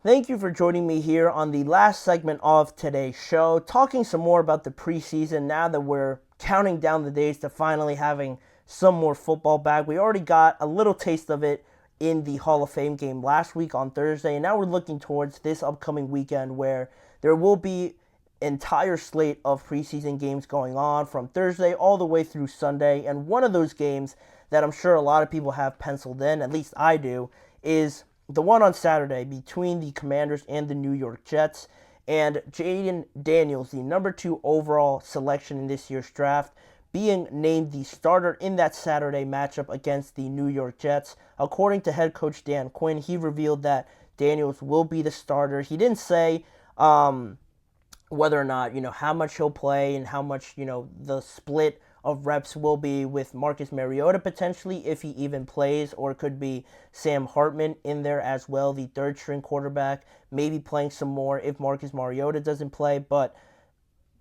Thank you for joining me here on the last segment of today's show, talking some more about the preseason now that we're counting down the days to finally having some more football back. We already got a little taste of it in the Hall of Fame game last week on Thursday, and now we're looking towards this upcoming weekend where there will be entire slate of preseason games going on from Thursday all the way through Sunday. And one of those games that I'm sure a lot of people have penciled in, at least I do, is the one on Saturday between the Commanders and the New York Jets. And Jaden Daniels, the number 2 overall selection in this year's draft, being named the starter in that Saturday matchup against the New York Jets. According to head coach Dan Quinn, he revealed that Daniels will be the starter. He didn't say whether or not, how much he'll play and how much, the split of reps will be with Marcus Mariota potentially, if he even plays, or it could be Sam Hartman in there as well, the third string quarterback, maybe playing some more if Marcus Mariota doesn't play. But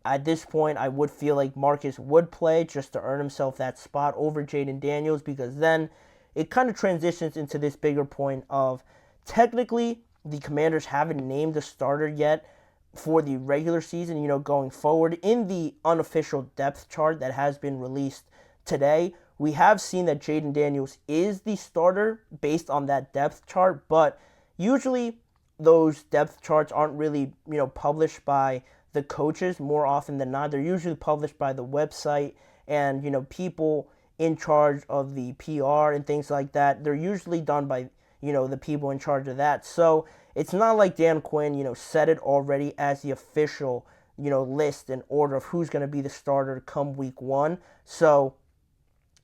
at this point, I would feel like Marcus would play just to earn himself that spot over Jaden Daniels, because then it kind of transitions into this bigger point of technically the Commanders haven't named a starter yet for the regular season, going forward. In the unofficial depth chart that has been released today, we have seen that Jaden Daniels is the starter based on that depth chart, but usually those depth charts aren't really, published by the coaches more often than not. They're usually published by the website and, people in charge of the PR and things like that. They're usually done by, the people in charge of that. So it's not like Dan Quinn, set it already as the official, list and order of who's going to be the starter come week 1. So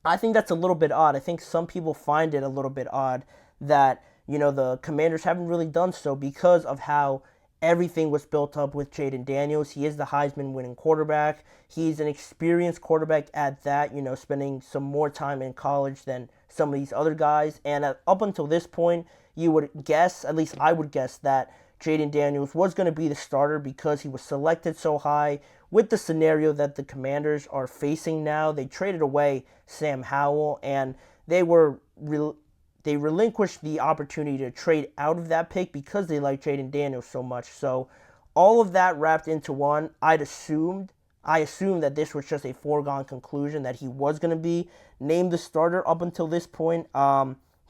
I think that's a little bit odd. I think some people find it a little bit odd that, the Commanders haven't really done so because of how everything was built up with Jaden Daniels. He is the Heisman winning quarterback. He's an experienced quarterback at that, spending some more time in college than some of these other guys. And up until this point, you would guess, at least I would guess, that Jaden Daniels was going to be the starter because he was selected so high. With the scenario that the Commanders are facing now, they traded away Sam Howell, and they relinquished the opportunity to trade out of that pick because they like Jaden Daniels so much. So all of that wrapped into one, I assumed that this was just a foregone conclusion that he was going to be named the starter up until this point.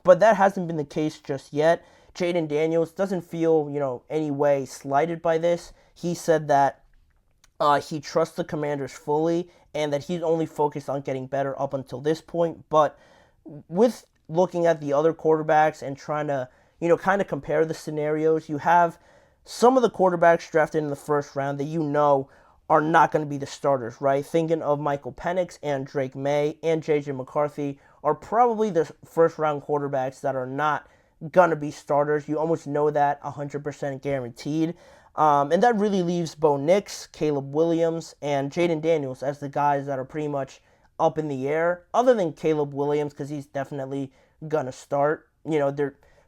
But that hasn't been the case just yet. Jaden Daniels doesn't feel, any way slighted by this. He said that he trusts the Commanders fully and that he's only focused on getting better up until this point. But with looking at the other quarterbacks and trying to, kind of compare the scenarios, you have some of the quarterbacks drafted in the first round that are not going to be the starters, right? Thinking of Michael Penix and Drake May and J.J. McCarthy are probably the first round quarterbacks that are not going to be starters. You almost know that 100% guaranteed. And that really leaves Bo Nix, Caleb Williams, and Jaden Daniels as the guys that are pretty much up in the air, other than Caleb Williams, because he's definitely going to start.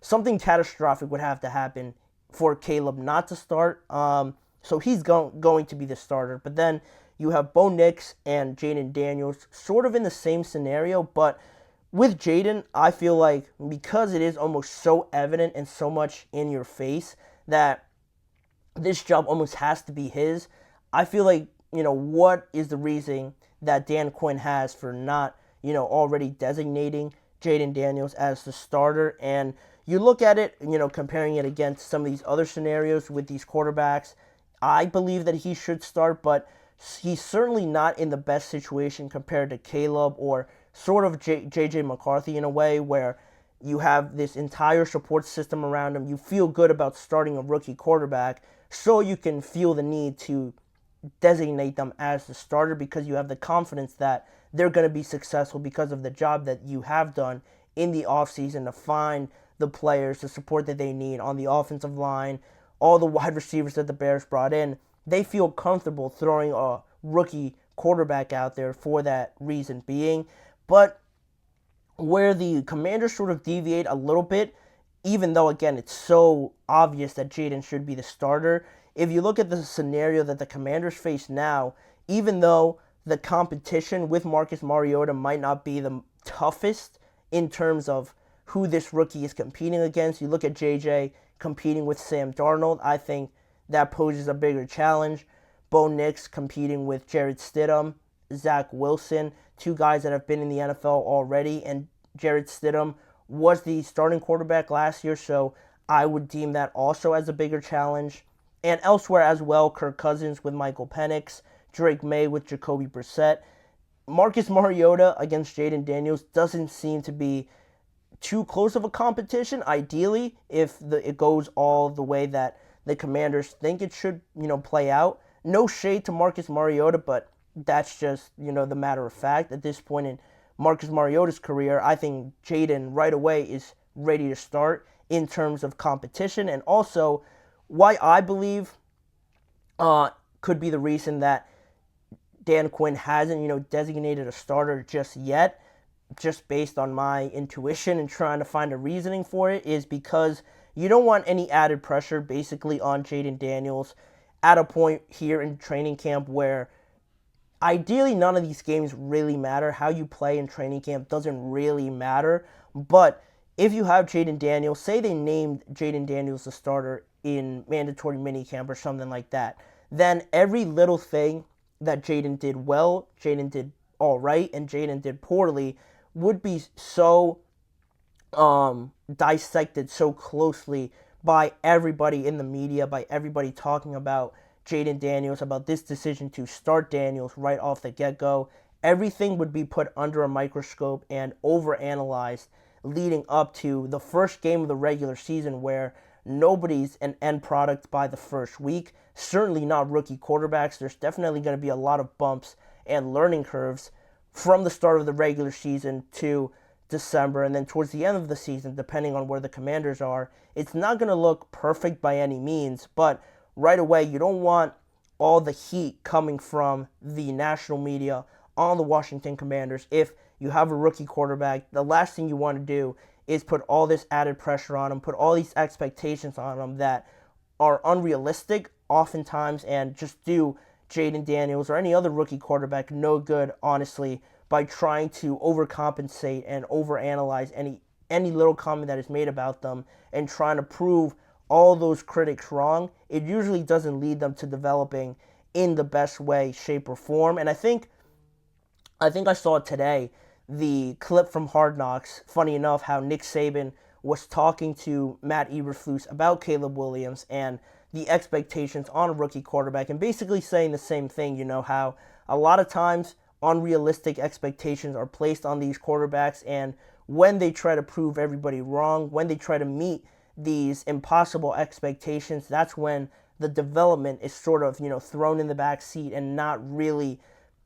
Something catastrophic would have to happen for Caleb not to start. So he's going to be the starter. But then you have Bo Nix and Jaden Daniels sort of in the same scenario. But with Jaden, I feel like because it is almost so evident and so much in your face that this job almost has to be his, I feel like, what is the reason that Dan Quinn has for not, already designating Jaden Daniels as the starter? And you look at it, comparing it against some of these other scenarios with these quarterbacks, I believe that he should start, but he's certainly not in the best situation compared to Caleb or sort of J.J. McCarthy in a way where you have this entire support system around him. You feel good about starting a rookie quarterback, so you can feel the need to designate them as the starter because you have the confidence that they're going to be successful because of the job that you have done in the offseason to find the players, the support that they need on the offensive line, all the wide receivers that the Bears brought in. They feel comfortable throwing a rookie quarterback out there for that reason being. But where the Commanders sort of deviate a little bit, even though, again, it's so obvious that Jaden should be the starter, if you look at the scenario that the Commanders face now, even though the competition with Marcus Mariota might not be the toughest in terms of who this rookie is competing against, you look at JJ, competing with Sam Darnold. I think that poses a bigger challenge. Bo Nix competing with Jarrett Stidham, Zach Wilson, two guys that have been in the NFL already, and Jarrett Stidham was the starting quarterback last year, so I would deem that also as a bigger challenge. And elsewhere as well, Kirk Cousins with Michael Penix, Drake May with Jacoby Brissett. Marcus Mariota against Jaden Daniels doesn't seem to be too close of a competition. Ideally, if it goes all the way that the Commanders think it should, play out. No shade to Marcus Mariota, but that's just, the matter of fact. At this point in Marcus Mariota's career, I think Jaden right away is ready to start in terms of competition, and also why I believe could be the reason that Dan Quinn hasn't, designated a starter just yet, just based on my intuition and trying to find a reasoning for it, is because you don't want any added pressure basically on Jaden Daniels at a point here in training camp where ideally none of these games really matter. How you play in training camp doesn't really matter. But if you have Jaden Daniels, say they named Jaden Daniels the starter in mandatory minicamp or something like that, then every little thing that Jaden did well, Jaden did all right, and Jaden did poorly would be so dissected so closely by everybody in the media, by everybody talking about Jaden Daniels, about this decision to start Daniels right off the get-go. Everything would be put under a microscope and overanalyzed leading up to the first game of the regular season, where nobody's an end product by the first week. Certainly not rookie quarterbacks. There's definitely going to be a lot of bumps and learning curves from the start of the regular season to December, and then towards the end of the season, depending on where the Commanders are. It's not going to look perfect by any means, but right away, you don't want all the heat coming from the national media on the Washington Commanders. If you have a rookie quarterback, the last thing you want to do is put all this added pressure on him, put all these expectations on him that are unrealistic oftentimes, and just do Jaden Daniels or any other rookie quarterback no good, honestly, by trying to overcompensate and overanalyze any little comment that is made about them and trying to prove all those critics wrong. It usually doesn't lead them to developing in the best way, shape, or form. And I think I saw today the clip from Hard Knocks, funny enough, how Nick Saban was talking to Matt Eberflus about Caleb Williams and the expectations on a rookie quarterback, and basically saying the same thing, how a lot of times unrealistic expectations are placed on these quarterbacks, and when they try to prove everybody wrong, when they try to meet these impossible expectations, that's when the development is sort of, thrown in the back seat and not really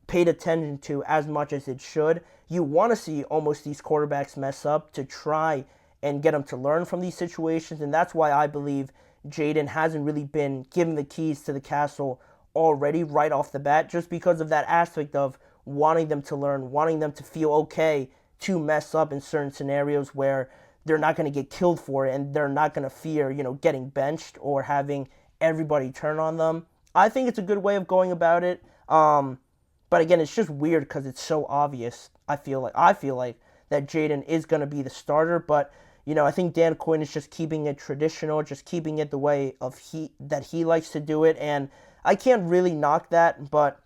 paid attention to as much as it should. You want to see almost these quarterbacks mess up to try and get them to learn from these situations, and that's why I believe Jaden hasn't really been given the keys to the castle already right off the bat, just because of that aspect of wanting them to learn, wanting them to feel okay to mess up in certain scenarios where they're not going to get killed for it and they're not going to fear, getting benched or having everybody turn on them. I think it's a good way of going about it. But again, it's just weird because it's so obvious. I feel like that Jaden is going to be the starter, but I think Dan Quinn is just keeping it traditional, just keeping it the way that he likes to do it, and I can't really knock that. But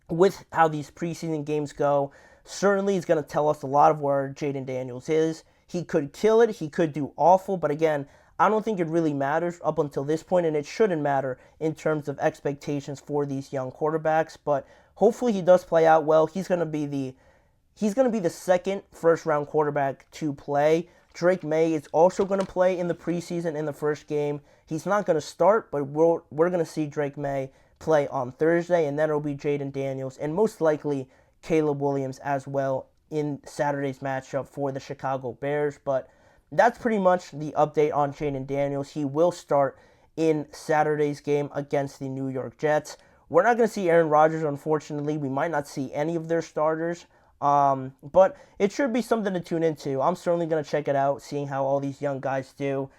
with how these preseason games go, certainly is going to tell us a lot of where Jaden Daniels is. He could kill it, he could do awful, but again, I don't think it really matters up until this point, and it shouldn't matter in terms of expectations for these young quarterbacks. But hopefully he does play out well. He's going to be the second first-round quarterback to play. Drake May is also going to play in the preseason in the first game. He's not going to start, but we're going to see Drake May play on Thursday, and then it'll be Jaden Daniels and most likely Caleb Williams as well in Saturday's matchup for the Chicago Bears. But that's pretty much the update on Jaden Daniels. He will start in Saturday's game against the New York Jets. We're not going to see Aaron Rodgers, unfortunately. We might not see any of their starters. But it should be something to tune into. I'm certainly going to check it out, seeing how all these young guys do,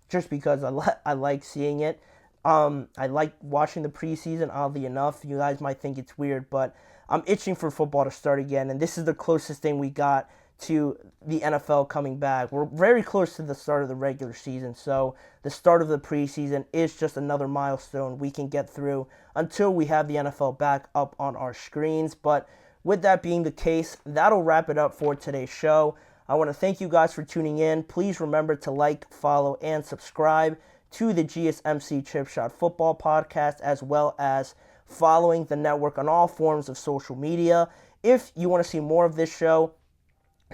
just because I like seeing it. I like watching the preseason, oddly enough. You guys might think it's weird, but I'm itching for football to start again, and this is the closest thing we got to the NFL coming back. We're very close to the start of the regular season, so the start of the preseason is just another milestone we can get through until we have the NFL back up on our screens. But with that being the case, that'll wrap it up for today's show. I want to thank you guys for tuning in. Please remember to like, follow, and subscribe to the GSMC Chip Shot Football Podcast, as well as following the network on all forms of social media. If you want to see more of this show,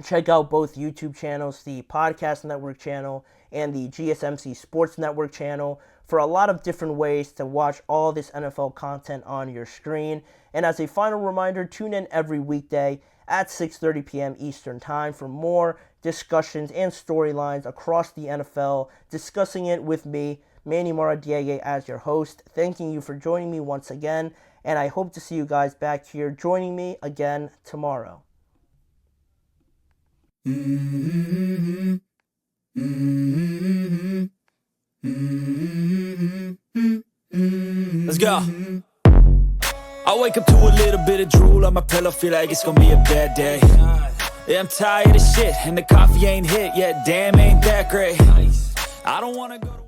check out both YouTube channels, the Podcast Network channel and the GSMC Sports Network channel, for a lot of different ways to watch all this NFL content on your screen. And as a final reminder, tune in every weekday at 6:30 p.m. Eastern Time for more discussions and storylines across the NFL, discussing it with me, Manny Maradiaga, as your host. Thanking you for joining me once again, and I hope to see you guys back here joining me again tomorrow. Let's go. I wake up to a little bit of drool on my pillow, feel like it's gonna be a bad day. Yeah, I'm tired of shit, and the coffee ain't hit yet, damn, ain't that great. I don't wanna go to